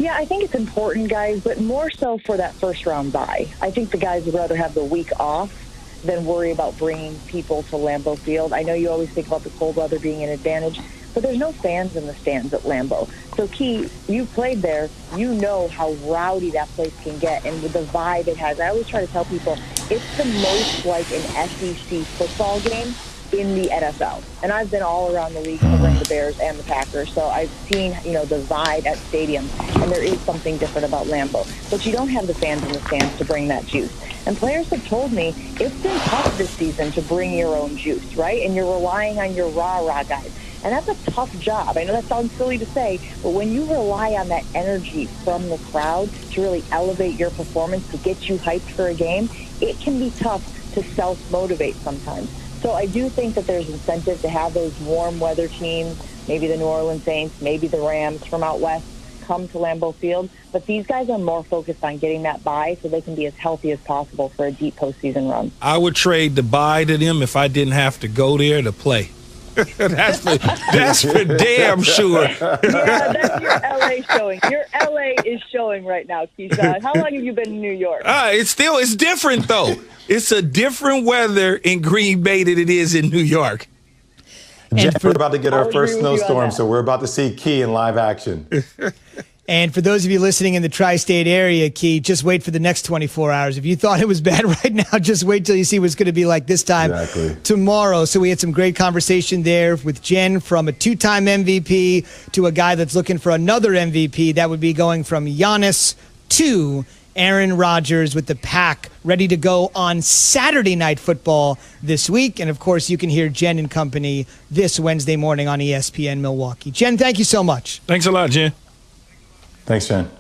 Yeah, I think it's important, guys, but more so for that first-round bye. I think the guys would rather have the week off than worry about bringing people to Lambeau Field. I know you always think about the cold weather being an advantage, but there's no fans in the stands at Lambeau. So, Key, you played there. You know how rowdy that place can get and with the vibe it has. I always try to tell people it's the most like an SEC football game in the NFL. And I've been all around the league covering the Bears and the Packers, so I've seen, the vibe at stadiums, and there is something different about Lambeau. But you don't have the fans in the stands to bring that juice. And players have told me it's been tough this season to bring your own juice, right? And you're relying on your rah-rah guys. And that's a tough job. I know that sounds silly to say, but when you rely on that energy from the crowd to really elevate your performance, to get you hyped for a game, it can be tough to self-motivate sometimes. So I do think that there's incentive to have those warm weather teams, maybe the New Orleans Saints, maybe the Rams from out west, come to Lambeau Field. But these guys are more focused on getting that bye so they can be as healthy as possible for a deep postseason run. I would trade the bye to them if I didn't have to go there to play. That's for damn sure. Yeah, that's your LA showing. Your LA is showing right now, Keyshawn. How long have you been in New York? It's different, though. It's a different weather in Green Bay than it is in New York. We're about to get our first snowstorm, so we're about to see Key in live action. And for those of you listening in the tri-state area, Key, just wait for the next 24 hours. If you thought it was bad right now, just wait till you see what's going to be like this time tomorrow. So we had some great conversation there with Jen, from a two-time MVP to a guy that's looking for another MVP. That would be going from Giannis to Aaron Rodgers, with the Pack ready to go on Saturday Night Football this week. And, of course, you can hear Jen and company this Wednesday morning on ESPN Milwaukee. Jen, thank you so much. Thanks a lot, Jen. Thanks, Jen.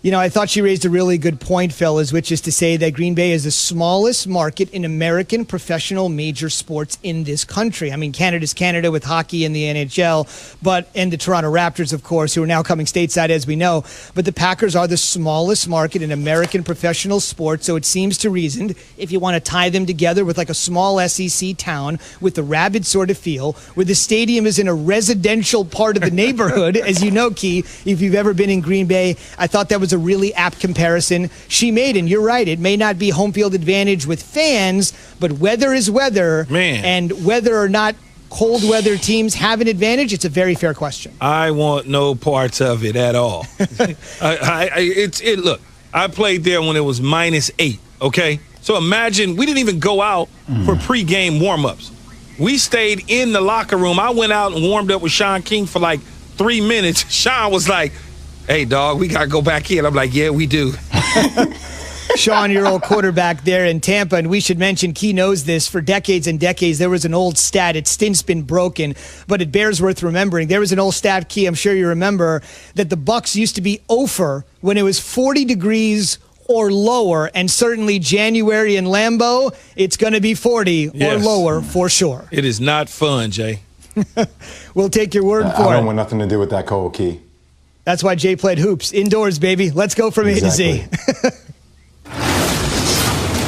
I thought she raised a really good point, fellas, which is to say that Green Bay is the smallest market in American professional major sports in this country. I mean, Canada's Canada with hockey and the NHL, and the Toronto Raptors, of course, who are now coming stateside, as we know. But the Packers are the smallest market in American professional sports, so it seems to reason, if you want to tie them together with like a small SEC town with a rabid sort of feel, where the stadium is in a residential part of the neighborhood, as you know, Key, if you've ever been in Green Bay, I thought that was a really apt comparison she made. And you're right, it may not be home field advantage with fans, but weather is weather. Man. And whether or not cold weather teams have an advantage, it's a very fair question. I want no parts of it at all. Look, I played there when it was -8, okay? So imagine we didn't even go out for pregame warm-ups. We stayed in the locker room. I went out and warmed up with Sean King for like 3 minutes. Sean was like, "Hey, dog, we got to go back in." I'm like, "Yeah, we do." Sean, your old quarterback there in Tampa, and we should mention, Key knows this, for decades and decades, there was an old stat. It's since been broken, but it bears worth remembering. There was an old stat, Key, I'm sure you remember, that the Bucs used to be 0 when it was 40 degrees or lower, and certainly January in Lambeau, it's going to be 40 or lower for sure. It is not fun, Jay. We'll take your word for it. I don't want nothing to do with that cold, Key. That's why Jay played hoops. Indoors, baby. Let's go from A to Z.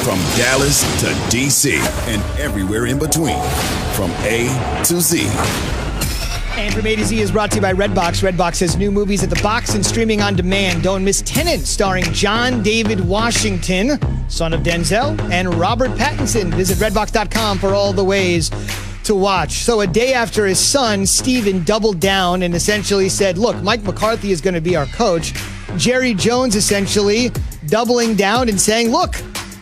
From Dallas to D.C. and everywhere in between. From A to Z. And from A to Z is brought to you by Redbox. Redbox has new movies at the box and streaming on demand. Don't miss Tenet, starring John David Washington, son of Denzel, and Robert Pattinson. Visit Redbox.com for all the ways to watch. So a day after his son, Steven, doubled down and essentially said, look, Mike McCarthy is going to be our coach. Jerry Jones essentially doubling down and saying, look,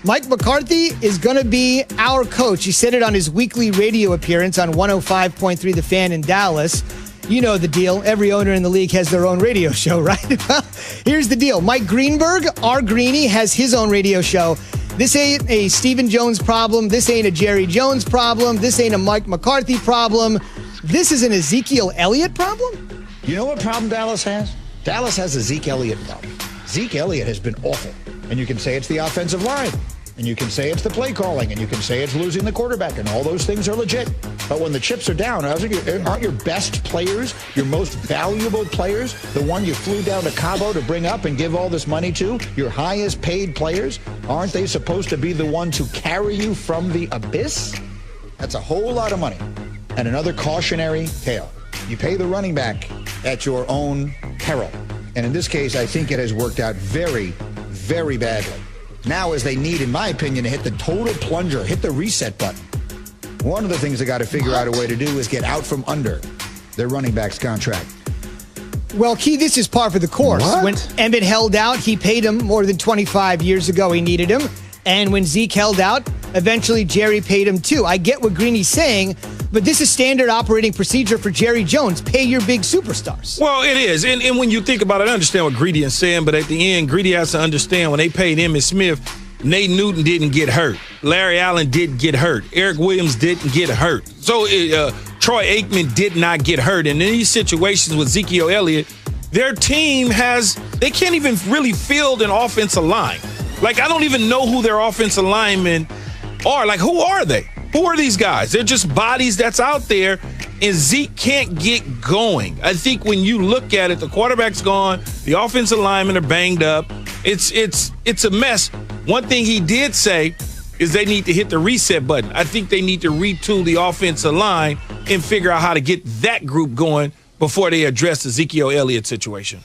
Mike McCarthy is going to be our coach. He said it on his weekly radio appearance on 105.3 The Fan in Dallas. You know the deal. Every owner in the league has their own radio show, right? Well, here's the deal. Mike Greenberg, our Greenie, has his own radio show. This ain't a Stephen Jones problem. This ain't a Jerry Jones problem. This ain't a Mike McCarthy problem. This is an Ezekiel Elliott problem? You know what problem Dallas has? Dallas has a Zeke Elliott problem. Zeke Elliott has been awful. And you can say it's the offensive line. And you can say it's the play calling. And you can say it's losing the quarterback. And all those things are legit. But when the chips are down, aren't your best players, your most valuable players, the one you flew down to Cabo to bring up and give all this money to, your highest paid players, aren't they supposed to be the ones who carry you from the abyss? That's a whole lot of money. And another cautionary tale. You pay the running back at your own peril. And in this case, I think it has worked out very, very badly. Now, as they need, in my opinion, to hit the total plunger, hit the reset button, one of the things they got to figure out a way to do is get out from under their running back's contract. Well, Key, this is par for the course. What? When Emmett held out, he paid him more than 25 years ago. He needed him. And when Zeke held out, eventually Jerry paid him too. I get what Greeny's saying, but this is standard operating procedure for Jerry Jones. Pay your big superstars. Well, it is. And when you think about it, I understand what Greedy is saying, but at the end, Greedy has to understand when they paid Emmitt Smith, Nate Newton didn't get hurt. Larry Allen didn't get hurt. Eric Williams didn't get hurt. So Troy Aikman did not get hurt. And in these situations with Ezekiel Elliott, their team they can't even really field an offensive line. Like, I don't even know who their offensive linemen are. Like, who are they? Who are these guys? They're just bodies that's out there, and Zeke can't get going. I think when you look at it, the quarterback's gone, the offensive linemen are banged up. It's a mess. One thing he did say is they need to hit the reset button. I think they need to retool the offensive line and figure out how to get that group going before they address the Ezekiel Elliott situation.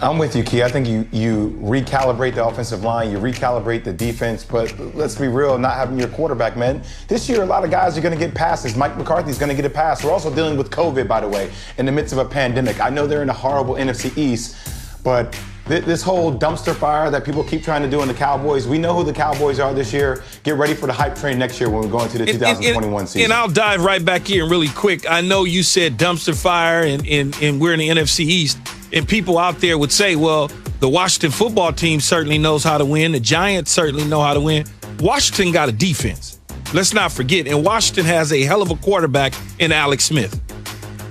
I'm with you, Key. I think you recalibrate the offensive line, you recalibrate the defense, but let's be real, not having your quarterback, man. This year, a lot of guys are going to get passes. Mike McCarthy's going to get a pass. We're also dealing with COVID, by the way, in the midst of a pandemic. I know they're in a horrible NFC East, but this whole dumpster fire that people keep trying to do in the Cowboys, we know who the Cowboys are this year. Get ready for the hype train next year when we go into the 2021 season. And I'll dive right back in really quick. I know you said dumpster fire, and we're in the NFC East. And people out there would say, well, the Washington football team certainly knows how to win. The Giants certainly know how to win. Washington got a defense. Let's not forget. And Washington has a hell of a quarterback in Alex Smith.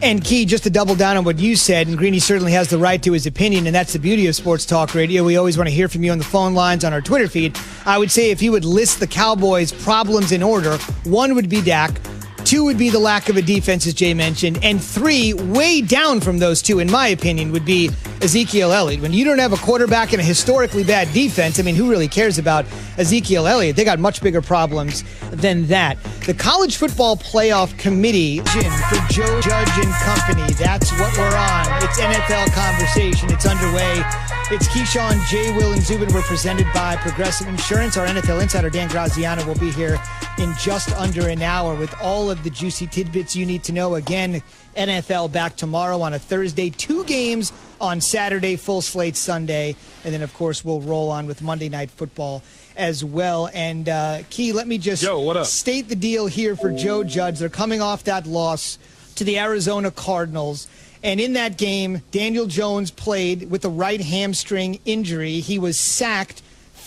And Key, just to double down on what you said, and Greeny certainly has the right to his opinion, and that's the beauty of Sports Talk Radio. We always want to hear from you on the phone lines, on our Twitter feed. I would say if you would list the Cowboys' problems in order, 1 would be Dak, 2 would be the lack of a defense, as Jay mentioned, and 3, way down from those 2, in my opinion, would be Ezekiel Elliott. When you don't have a quarterback and a historically bad defense, I mean, who really cares about Ezekiel Elliott? They got much bigger problems than that. The College Football Playoff Committee for Joe Judge and company. That's what we're on. It's NFL conversation. It's underway. It's Keyshawn, Jay, Will, and Zubin. We're presented by Progressive Insurance. Our NFL insider, Dan Graziano, will be here in just under an hour with all of the juicy tidbits you need to know. Again, NFL back tomorrow on a Thursday. 2 games on Saturday, full slate Sunday. And then, of course, we'll roll on with Monday Night Football as well. And, Key, let me just state the deal here for Joe Judge. They're coming off that loss to the Arizona Cardinals. And in that game, Daniel Jones played with a right hamstring injury. He was sacked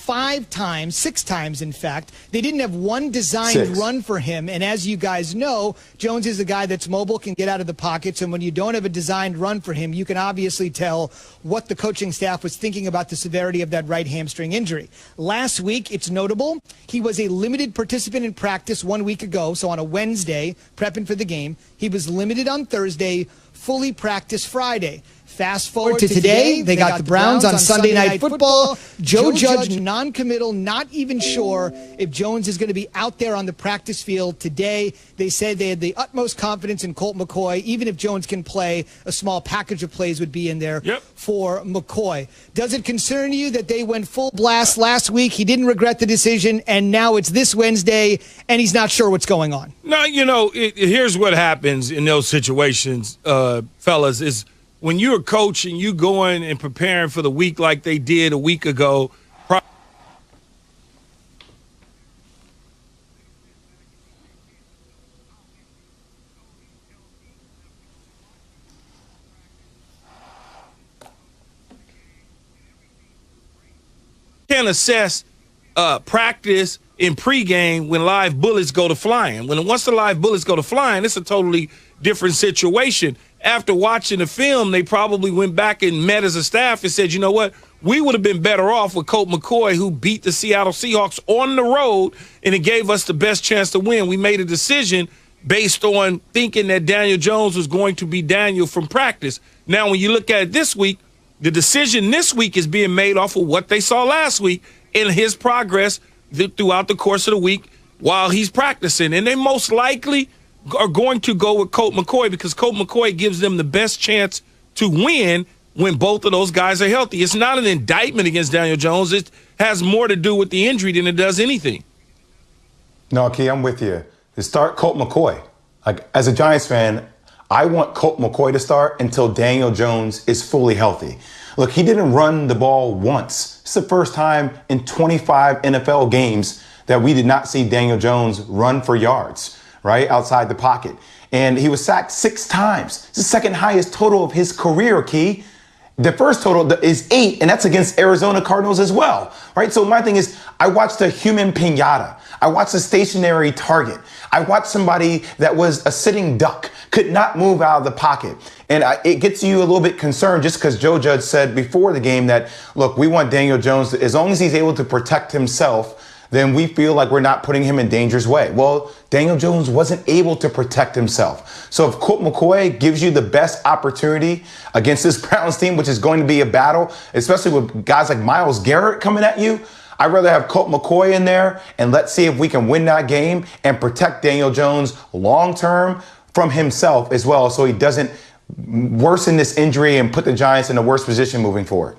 6 times, in fact. They didn't have one designed run for him. And as you guys know, Jones is a guy that's mobile, can get out of the pockets. And when you don't have a designed run for him, you can obviously tell what the coaching staff was thinking about the severity of that right hamstring injury. Last week, it's notable, he was a limited participant in practice 1 week ago. So on a Wednesday, prepping for the game, he was limited on Thursday, fully practiced Friday. Fast forward to today, they got the Browns on Sunday Night Football. Joe Judge non-committal, not even sure if Jones is going to be out there on the practice field today. They said they had the utmost confidence in Colt McCoy. Even if Jones can play, a small package of plays would be in there for McCoy. Does it concern you that they went full blast last week? He didn't regret the decision, and now it's this Wednesday, and he's not sure what's going on. No, here's what happens in those situations, fellas, is when you're a coach and you going and preparing for the week like they did a week ago, can assess practice in pregame when live bullets go to flying. Once the live bullets go to flying, it's a totally different situation. After watching the film, they probably went back and met as a staff and said, you know what, we would have been better off with Colt McCoy, who beat the Seattle Seahawks on the road, and it gave us the best chance to win. We made a decision based on thinking that Daniel Jones was going to be Daniel from practice. Now, when you look at it this week, the decision this week is being made off of what they saw last week in his progress throughout the course of the week while he's practicing. And they most likely are going to go with Colt McCoy because Colt McCoy gives them the best chance to win when both of those guys are healthy. It's not an indictment against Daniel Jones. It has more to do with the injury than it does anything. No, Key, I'm with you. To start Colt McCoy. Like, as a Giants fan, I want Colt McCoy to start until Daniel Jones is fully healthy. Look, he didn't run the ball once. It's the first time in 25 NFL games that we did not see Daniel Jones run for yards, right, outside the pocket. And he was sacked 6 times. It's the second highest total of his career, Key. The first total is 8, and that's against Arizona Cardinals as well, right? So my thing is, I watched a human pinata. I watched a stationary target. I watched somebody that was a sitting duck, could not move out of the pocket. And it gets you a little bit concerned just because Joe Judge said before the game that, look, we want Daniel Jones, as long as he's able to protect himself, then we feel like we're not putting him in danger's way. Well, Daniel Jones wasn't able to protect himself. So if Colt McCoy gives you the best opportunity against this Browns team, which is going to be a battle, especially with guys like Myles Garrett coming at you, I'd rather have Colt McCoy in there, and let's see if we can win that game and protect Daniel Jones long-term from himself as well, so he doesn't worsen this injury and put the Giants in a worse position moving forward.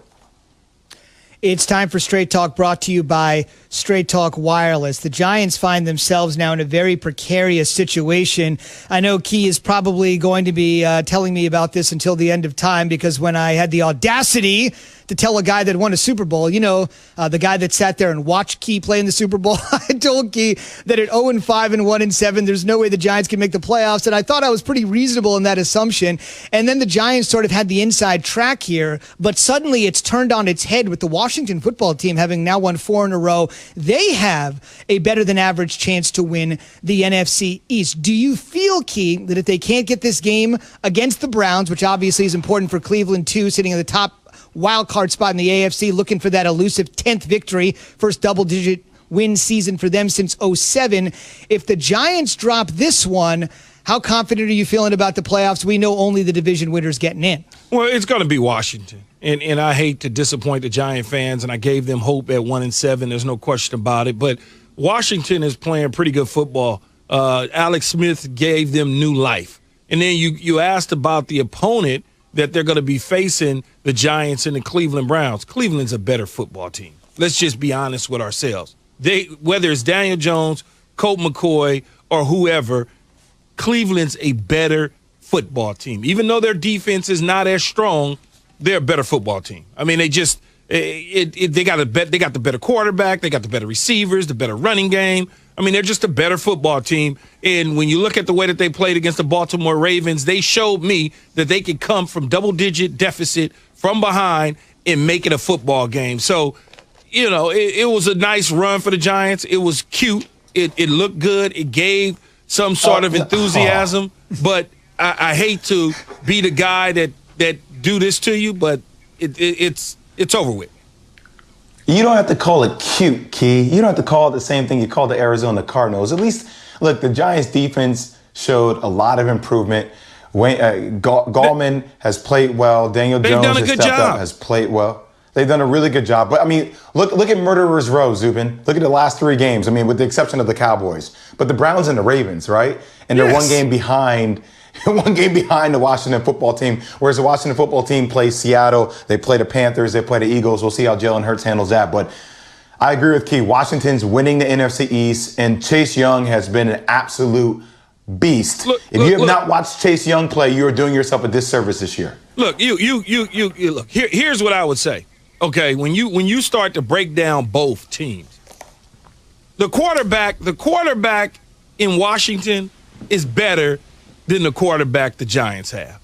It's time for Straight Talk, brought to you by Straight Talk Wireless. The Giants find themselves now in a very precarious situation. I know Key is probably going to be telling me about this until the end of time, because when I had the audacity to tell a guy that won a Super Bowl, the guy that sat there and watched Key play in the Super Bowl, I told Key that at 0-5 and 1-7, there's no way the Giants can make the playoffs. And I thought I was pretty reasonable in that assumption. And then the Giants sort of had the inside track here, but suddenly it's turned on its head with the Washington football team having now won 4 in a row. They have a better than average chance to win the NFC East. Do you feel, Key, that if they can't get this game against the Browns, which obviously is important for Cleveland too, sitting in the top wild card spot in the AFC, looking for that elusive 10th victory, first double-digit win season for them since 2007. If the Giants drop this one, how confident are you feeling about the playoffs? We know only the division winners getting in. Well, it's going to be Washington. And I hate to disappoint the Giant fans, and I gave them hope at 1-7. There's no question about it. But Washington is playing pretty good football. Alex Smith gave them new life. And then you asked about the opponent that they're going to be facing, the Giants and the Cleveland Browns. Cleveland's a better football team. Let's just be honest with ourselves. Whether it's Daniel Jones, Colt McCoy, or whoever, Cleveland's a better football team. Even though their defense is not as strong, they're a better football team. I mean, they got the better quarterback, they got the better receivers, the better running game. I mean, they're just a better football team. And when you look at the way that they played against the Baltimore Ravens, they showed me that they could come from double-digit deficit from behind and make it a football game. So, it was a nice run for the Giants. It was cute. It looked good. It gave some sort of enthusiasm. But I hate to be the guy that do this to you, but it's over with. You don't have to call it cute, Key. You don't have to call it the same thing you called the Arizona Cardinals. At least, look, the Giants' defense showed a lot of improvement. Gallman has played well. Daniel Jones has stepped up, has played well. They've done a really good job. But, I mean, look at Murderer's Row, Zubin. Look at the last 3 games. I mean, with the exception of the Cowboys. But the Browns and the Ravens, right? And they're one game behind the Washington football team, whereas the Washington football team plays Seattle. They play the Panthers. They play the Eagles. We'll see how Jalen Hurts handles that. But I agree with Key. Washington's winning the NFC East, and Chase Young has been an absolute beast. If you have not watched Chase Young play, you are doing yourself a disservice this year. Look, you look. Here's what I would say. Okay, when you start to break down both teams, the quarterback in Washington is better than the quarterback the Giants have.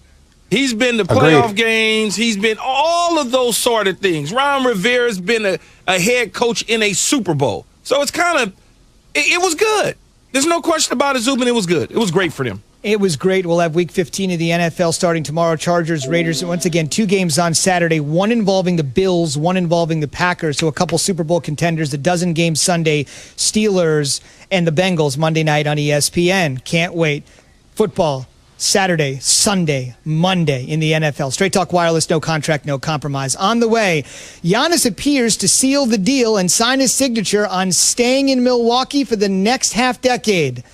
He's been to playoff games. He's been all of those sort of things. Ron Rivera's been a head coach in a Super Bowl. So it's it was good. There's no question about it, Zubin. It was good. It was great for them. It was great. We'll have Week 15 of the NFL starting tomorrow. Chargers, Raiders. Once again, 2 games on Saturday, one involving the Bills, one involving the Packers. So a couple Super Bowl contenders, a dozen games Sunday, Steelers and the Bengals Monday night on ESPN. Can't wait. Football, Saturday, Sunday, Monday in the NFL. Straight Talk Wireless, no contract, no compromise. On the way, Giannis appears to seal the deal and sign his signature on staying in Milwaukee for the next half-decade.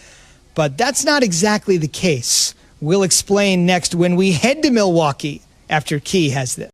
But that's not exactly the case. We'll explain next when we head to Milwaukee after Key has this.